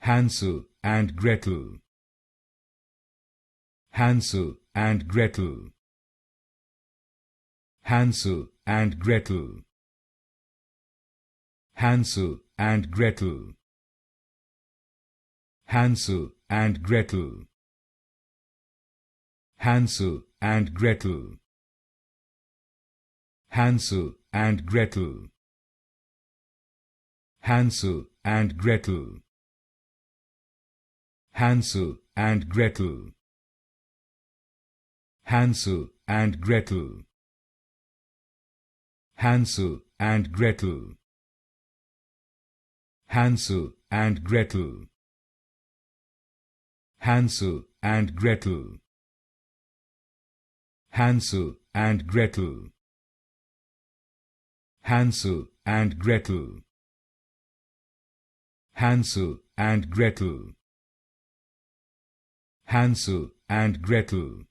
Hansel and Gretel. Hansel and Gretel. Hansel and Gretel. Hansel and Gretel. Hansel and Gretel. Hansel and Gretel. Hansel and Gretel. Hansel and Gretel. Hansel and Gretel. Hansel and Gretel. Hansel and Gretel. Hansel and Gretel. Hansel and Gretel. Hansel and Gretel. Hansel and Gretel. Hansel and Gretel. Hansel and Gretel.